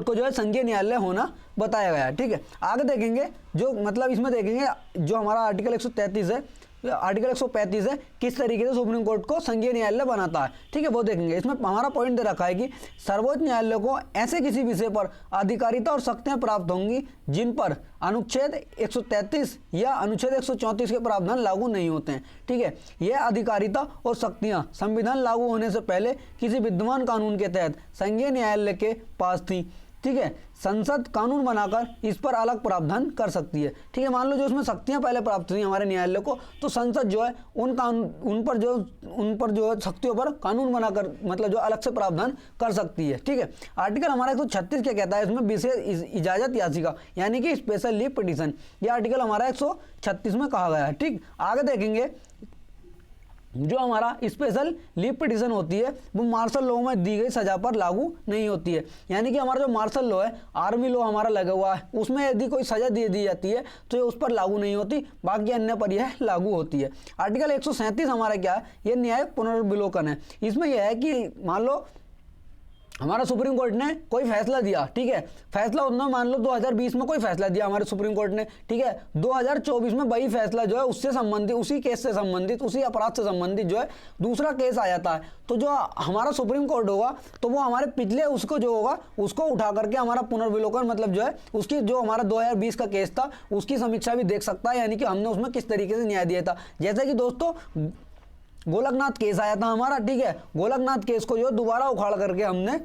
को जो है संघीय न्यायालय होना बताया गया है। ठीक है, आगे देखेंगे जो मतलब इसमें देखेंगे जो हमारा आर्टिकल 133 है, आर्टिकल 135 है, किस तरीके से सुप्रीम कोर्ट को संघीय न्यायालय बनाता है। ठीक है, वो देखेंगे। इसमें हमारा पॉइंट दे रखा है कि सर्वोच्च न्यायालय को ऐसे किसी विषय पर अधिकारिता और शक्तियां प्राप्त होंगी जिन पर अनुच्छेद 133 या अनुच्छेद 134 के प्रावधान लागू नहीं होते हैं। ठीक है, यह अधिकारिता और शक्तियां संविधान लागू होने से पहले किसी विद्यमान कानून के तहत संघीय न्यायालय के पास थी। ठीक है, संसद कानून बनाकर इस पर अलग प्रावधान कर सकती है। ठीक है, मान लो जो उसमें शक्तियां पहले प्राप्त हुई हमारे न्यायालय को, तो संसद जो है उन पर जो है शक्तियों पर कानून बनाकर मतलब जो अलग से प्रावधान कर सकती है। ठीक है, आर्टिकल हमारा 136 क्या कहता है, इसमें विशेष इजाजत याचिका यानी कि स्पेशल लीव पिटीशन, यह आर्टिकल हमारा 136 में कहा गया है। ठीक, आगे देखेंगे जो हमारा स्पेशल लीव पिटीशन होती है वो मार्शल लॉ में दी गई सजा पर लागू नहीं होती है। यानी कि हमारा जो मार्शल लॉ है, आर्मी लॉ हमारा लगा हुआ है, उसमें यदि कोई सजा दे दी जाती है तो ये उस पर लागू नहीं होती, बाकी अन्य पर यह लागू होती है। आर्टिकल 137 हमारा क्या है, ये न्यायिक पुनर्विलोकन है। इसमें यह है कि मान लो हमारा सुप्रीम कोर्ट ने कोई फैसला दिया, ठीक है, फैसला उन्होंने मान लो 2020 में कोई फैसला दिया हमारे सुप्रीम कोर्ट ने, ठीक है, 2024 में वही फैसला जो है उससे संबंधित, उसी केस से संबंधित, उसी अपराध से संबंधित जो है दूसरा केस आ जाता है, तो जो हमारा सुप्रीम कोर्ट होगा तो वो हमारे पिछले उसको जो होगा उसको उठा करके हमारा पुनर्विलोकन मतलब जो है उसकी जो हमारा 2020 का केस था उसकी समीक्षा भी देख सकता है, यानी कि हमने उसमें किस तरीके से न्याय दिया था। जैसे कि दोस्तों गोलकनाथ केस आया था हमारा, ठीक है, गोलकनाथ केस को जो दोबारा उखाड़ करके हमने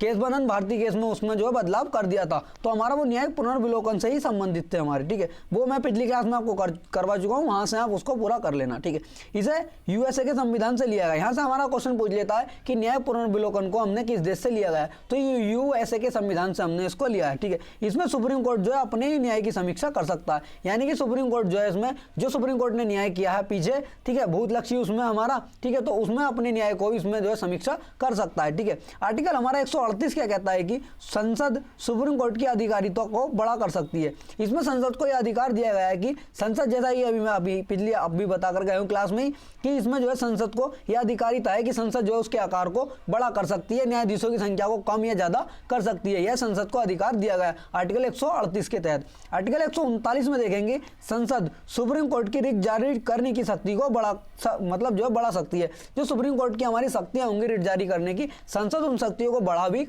केस बनन भारतीय केस में उसमें जो है बदलाव कर दिया था, तो हमारा वो न्यायिक पुनर्विलोकन से ही संबंधित थे हमारे। ठीक है, वो मैं पिछली क्लास में आपको करवा चुका हूँ, वहां से आप उसको पूरा कर लेना। ठीक है, इसे यूएसए के संविधान से लिया गया। यहाँ से हमारा क्वेश्चन पूछ लेता है कि न्यायिक पुनर्विलोकन को हमने किस देश से लिया गया है, तो यूएसए के संविधान से हमने इसको लिया है। ठीक है, इसमें सुप्रीम कोर्ट जो है अपने ही न्याय की समीक्षा कर सकता है, यानी कि सुप्रीम कोर्ट जो है इसमें जो सुप्रीम कोर्ट ने न्याय किया है पीछे, ठीक है, भूतलक्षी उसमें हमारा, ठीक है, तो उसमें अपने न्याय को इसमें जो है समीक्षा कर सकता है। ठीक है, आर्टिकल हमारा 138 क्या कहता है कि संसद सुप्रीम कोर्ट की अधिकारिता को बड़ा कर सकती है। इसमें संसद को यह अधिकार दिया गया है कि संसद, जैसा कि अभी बता कर गए हूं क्लास में ही, कि इसमें जो है संसद को यह अधिकारिता है कि संसद जो है उसके आकार को बड़ा कर सकती है, न्यायाधीशों की संख्या को कम या ज्यादा कर सकती है, यह संसद को अधिकार दिया गया है आर्टिकल 138 के तहत। आर्टिकल 139 में देखेंगे संसद सुप्रीम कोर्ट की रिट जारी करने की शक्ति को मतलब जो है बढ़ा सकती है। जो सुप्रीम कोर्ट की हमारी शक्तियां होंगी रिट जारी करने की, संसद उन शक्तियों को बढ़ा भी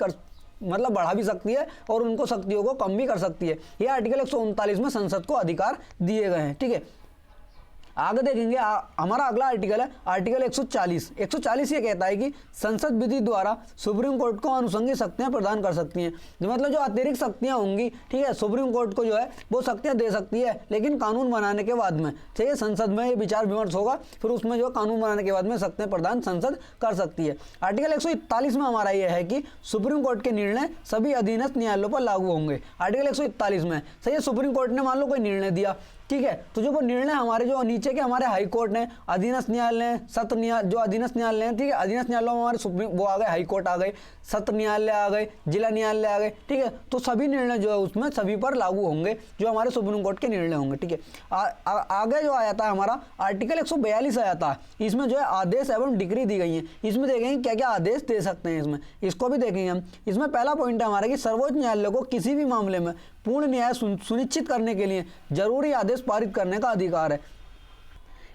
सकती है और उनको शक्तियों को कम भी कर सकती है। यह आर्टिकल 139 में संसद को अधिकार दिए गए हैं। ठीक है, आगे देखेंगे हमारा अगला आर्टिकल है आर्टिकल 140 ये कहता है कि संसद विधि द्वारा सुप्रीम कोर्ट को अनुषंगिक शक्तियां प्रदान कर सकती हैं। मतलब जो अतिरिक्त शक्तियां होंगी, ठीक है, सुप्रीम कोर्ट को जो है वो शक्तियां दे सकती है, लेकिन कानून बनाने के बाद में, ठीक है, संसद में ये विचार विमर्श होगा, फिर उसमें जो कानून बनाने के बाद में शक्तियां प्रदान संसद कर सकती है। आर्टिकल 141 में हमारा यह है कि सुप्रीम कोर्ट के निर्णय सभी अधीनस्थ न्यायालयों पर लागू होंगे। आर्टिकल 141 में सही है, सुप्रीम कोर्ट ने मान लो कोई निर्णय दिया, ठीक है, तो जो वो निर्णय हमारे जो नीचे के हमारे हाई कोर्ट ने, अधीनस्थ न्यायालय, सत्र न्यायालय, जो अधीनस्थ न्यायालय हैं, ठीक है, अधीनस्थ न्यायालयों में हमारे सुप्रीम वो आ गए, हाई कोर्ट आ गए, सत्र न्यायालय आ गए, जिला न्यायालय आ गए, ठीक है, तो सभी निर्णय जो है उसमें सभी पर लागू होंगे जो हमारे सुप्रीम कोर्ट के निर्णय होंगे। ठीक है, आगे जो आ जाता है हमारा आर्टिकल 142 आ जाता है, इसमें जो है आदेश एवं डिग्री दी गई है। इसमें देखेंगे क्या क्या आदेश दे सकते हैं, इसमें इसको भी देखेंगे हम। इसमें पहला पॉइंट है हमारा कि सर्वोच्च न्यायालय को किसी भी मामले में पूर्ण न्याय सुनिश्चित करने के लिए जरूरी आदेश पारित करने का अधिकार है।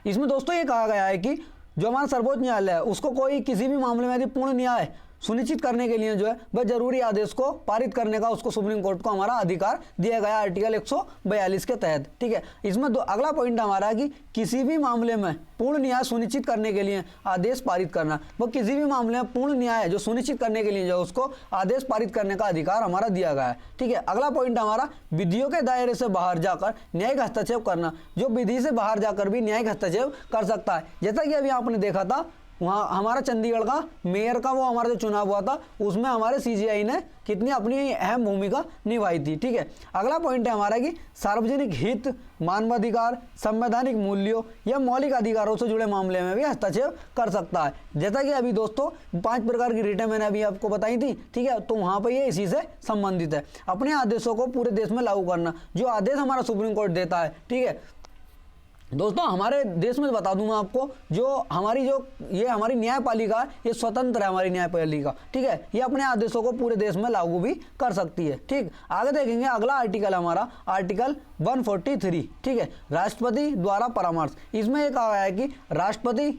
इसमें दोस्तों ये कहा गया है कि जो हमारा सर्वोच्च न्यायालय है उसको कोई किसी भी मामले में यदि पूर्ण न्याय सुनिश्चित करने के लिए जो है वह जरूरी आदेश को पारित करने का उसको सुप्रीम कोर्ट को हमारा अधिकार दिया गया आर्टिकल 142 के तहत। ठीक है, इसमें अगला पॉइंट हमारा कि किसी भी मामले में पूर्ण न्याय सुनिश्चित करने के लिए आदेश पारित करना, वो किसी भी मामले में पूर्ण न्याय जो सुनिश्चित करने के लिए जो उसको आदेश पारित करने का अधिकार हमारा दिया गया है। ठीक है, अगला पॉइंट हमारा विधियों के दायरे से बाहर जाकर न्यायिक हस्तक्षेप करना, जो विधि से बाहर जाकर भी न्यायिक हस्तक्षेप कर सकता है। जैसा कि अभी आपने देखा था वहाँ हमारा चंडीगढ़ का मेयर का वो हमारा जो चुनाव हुआ था उसमें हमारे सीजीआई ने कितनी अपनी अहम भूमिका निभाई थी। ठीक है, अगला पॉइंट है हमारा कि सार्वजनिक हित, मानवाधिकार, संवैधानिक मूल्यों या मौलिक अधिकारों से जुड़े मामले में भी हस्तक्षेप कर सकता है। जैसा कि अभी दोस्तों 5 प्रकार की रिटें मैंने अभी आपको बताई थी। ठीक है, तो वहाँ पर ये इसी से संबंधित है। अपने आदेशों को पूरे देश में लागू करना, जो आदेश हमारा सुप्रीम कोर्ट देता है। ठीक है दोस्तों, हमारे देश में बता दूं मैं आपको, ये हमारी न्यायपालिका है, ये स्वतंत्र है हमारी न्यायपालिका। ठीक है, ये अपने आदेशों को पूरे देश में लागू भी कर सकती है। ठीक, आगे देखेंगे अगला आर्टिकल हमारा आर्टिकल 143। ठीक है, राष्ट्रपति द्वारा परामर्श। इसमें ये कहा गया है कि राष्ट्रपति,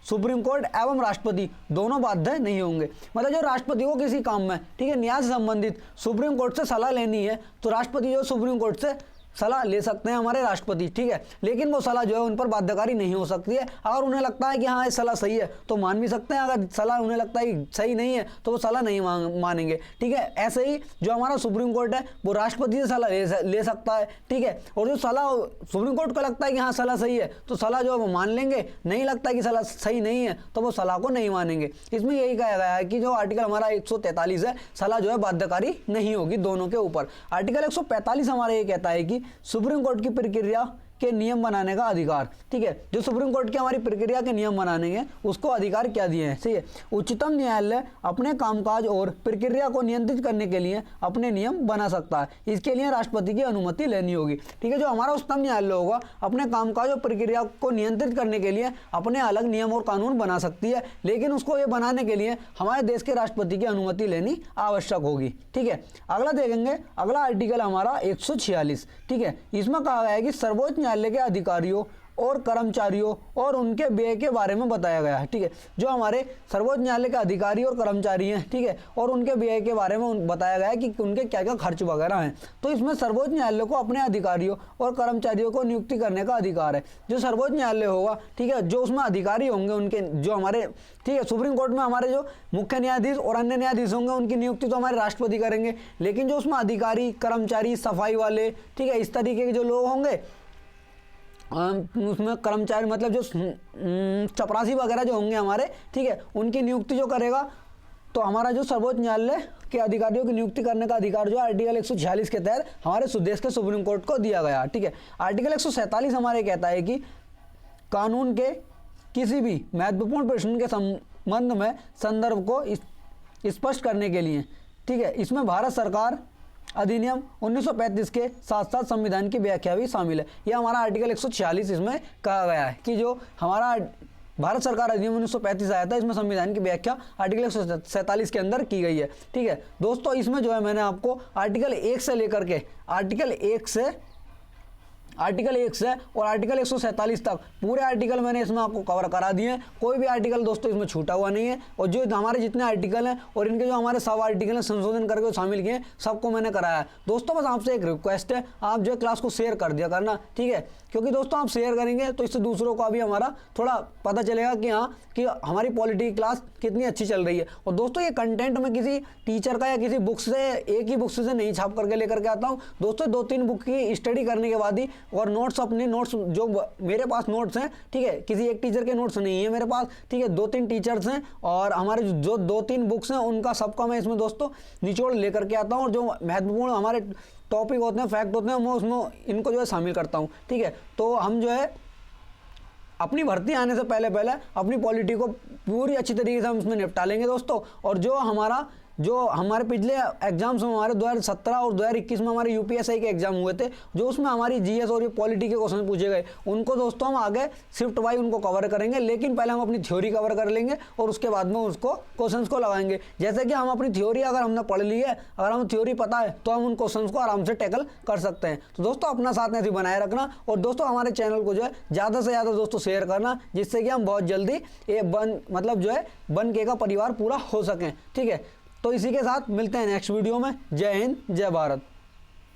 सुप्रीम कोर्ट एवं राष्ट्रपति दोनों बाध्य नहीं होंगे। मतलब जो राष्ट्रपति को किसी काम में, ठीक है, न्याय से संबंधित सुप्रीम कोर्ट से सलाह लेनी है तो राष्ट्रपति जो सुप्रीम कोर्ट से सलाह ले सकते हैं हमारे राष्ट्रपति। ठीक है, लेकिन वो सलाह जो है उन पर बाध्यकारी नहीं हो सकती है। अगर उन्हें लगता है कि हाँ ये सलाह सही है तो मान भी सकते हैं, अगर सलाह उन्हें लगता है कि सही नहीं है तो वो सलाह नहीं मानेंगे। ठीक है, ऐसे ही जो हमारा सुप्रीम कोर्ट है वो राष्ट्रपति से सलाह ले सकता है। ठीक है, और जो सलाह सुप्रीम कोर्ट को लगता है कि हाँ सलाह सही है तो सलाह जो है वो मान लेंगे, नहीं लगता है कि सलाह सही नहीं है तो वो सलाह को नहीं मानेंगे। इसमें यही कहा गया है कि जो आर्टिकल हमारा 143 है, सलाह जो है बाध्यकारी नहीं होगी दोनों के ऊपर। आर्टिकल 145 हमारा ये कहता है कि सुप्रीम कोर्ट की प्रक्रिया के नियम बनाने का अधिकार। ठीक है, जो सुप्रीम कोर्ट की हमारी प्रक्रिया के नियम बनाने हैं उसको अधिकार क्या दिए हैं। सही है, उच्चतम न्यायालय अपने कामकाज और प्रक्रिया को नियंत्रित करने के लिए अपने नियम बना सकता है। इसके लिए राष्ट्रपति की अनुमति लेनी होगी। ठीक है, जो हमारा उच्चतम न्यायालय होगा अपने कामकाज और प्रक्रिया को नियंत्रित करने के लिए अपने अलग नियम और कानून बना सकती है, लेकिन उसको ये बनाने के लिए हमारे देश के राष्ट्रपति की अनुमति लेनी आवश्यक होगी। ठीक है, अगला देखेंगे अगला आर्टिकल हमारा 146। ठीक है, इसमें कहा गया है कि सर्वोच्च न्यायालय के अधिकारियों और कर्मचारियों और उनके व्यय के बारे में बताया गया है। ठीक है, जो हमारे सर्वोच्च न्यायालय के अधिकारी और कर्मचारी हैं, ठीक है, और उनके व्यय के बारे में बताया गया है कि उनके क्या क्या खर्च वगैरह हैं। तो इसमें सर्वोच्च न्यायालय को अपने अधिकारियों और कर्मचारियों को नियुक्ति करने का अधिकार है। जो सर्वोच्च न्यायालय होगा, ठीक है, जो उसमें अधिकारी होंगे उनके जो हमारे, ठीक है, सुप्रीम कोर्ट में हमारे जो मुख्य न्यायाधीश और अन्य न्यायाधीश होंगे उनकी नियुक्ति तो हमारे राष्ट्रपति करेंगे, लेकिन जो उसमें अधिकारी, कर्मचारी, सफाई वाले, ठीक है, इस तरीके के जो लोग होंगे उसमें कर्मचारी मतलब जो चपरासी वगैरह जो होंगे हमारे, ठीक है, उनकी नियुक्ति जो करेगा तो हमारा जो सर्वोच्च न्यायालय के अधिकारियों की नियुक्ति करने का अधिकार जो आर्टिकल 146 के तहत हमारे देश के सुप्रीम कोर्ट को दिया गया। ठीक है, आर्टिकल 147 हमारे कहता है कि कानून के किसी भी महत्वपूर्ण प्रश्न के संबंध में संदर्भ को स्पष्ट करने के लिए, ठीक है, इसमें भारत सरकार अधिनियम 1935 के साथ साथ संविधान की व्याख्या भी शामिल है। यह हमारा आर्टिकल 146 इसमें कहा गया है कि जो हमारा भारत सरकार अधिनियम 1935 आया था, इसमें संविधान की व्याख्या आर्टिकल 147 के अंदर की गई है। ठीक है दोस्तों, इसमें जो है मैंने आपको आर्टिकल 1 से लेकर के आर्टिकल 1 से और आर्टिकल 147 तक पूरे आर्टिकल मैंने इसमें आपको कवर करा दिए हैं। कोई भी आर्टिकल दोस्तों इसमें छूटा हुआ नहीं है, और जो हमारे जितने आर्टिकल हैं और इनके जो हमारे सब आर्टिकल हैं संशोधन करके शामिल किए हैं, सबको मैंने कराया है। दोस्तों बस आपसे एक रिक्वेस्ट है, आप जो क्लास को शेयर कर दिया करना, ठीक है, क्योंकि दोस्तों आप शेयर करेंगे तो इससे दूसरों को अभी हमारा थोड़ा पता चलेगा कि हाँ कि हमारी पॉलिटी क्लास कितनी अच्छी चल रही है। और दोस्तों ये कंटेंट मैं किसी टीचर का या किसी बुक से, एक ही बुक से नहीं छाप करके लेकर के आता हूँ दोस्तों। 2-3 बुक की स्टडी करने के बाद ही, और नोट्स, अपने नोट्स जो मेरे पास नोट्स हैं, ठीक है, किसी एक टीचर के नोट्स नहीं है मेरे पास, ठीक है, 2-3 टीचर्स हैं और हमारे जो 2-3 बुक्स हैं उनका सबका मैं इसमें दोस्तों निचोड़ लेकर के आता हूँ, और जो महत्वपूर्ण हमारे टॉपिक होते हैं, फैक्ट होते हैं, मैं उसमें इनको जो है शामिल करता हूँ। ठीक है, तो हम जो है अपनी भर्ती आने से पहले अपनी पॉलिटी को पूरी अच्छी तरीके से हम इसमें निपटा लेंगे दोस्तों। और जो हमारे पिछले एग्जाम्स में हमारे 2017 और 2021 में हमारे यूपीएसआई के एग्जाम हुए थे, जो उसमें हमारी जीएस और ये पॉलिटी के क्वेश्चन पूछे गए, उनको दोस्तों हम आगे शिफ्ट वाइज उनको कवर करेंगे, लेकिन पहले हम अपनी थ्योरी कवर कर लेंगे और उसके बाद में उसको क्वेश्चंस को लगाएंगे। जैसे कि हम अपनी थ्योरी अगर हमने पढ़ ली है, अगर हमें थ्योरी पता है तो हम उन क्वेश्चंस को आराम से टैकल कर सकते हैं। तो दोस्तों अपना साथ ऐसे बनाए रखना, और दोस्तों हमारे चैनल को जो है ज़्यादा से ज़्यादा दोस्तों शेयर करना, जिससे कि हम बहुत जल्दी ये बन के का परिवार पूरा हो सकें। ठीक है, तो इसी के साथ मिलते हैं नेक्स्ट वीडियो में। जय हिंद, जय भारत।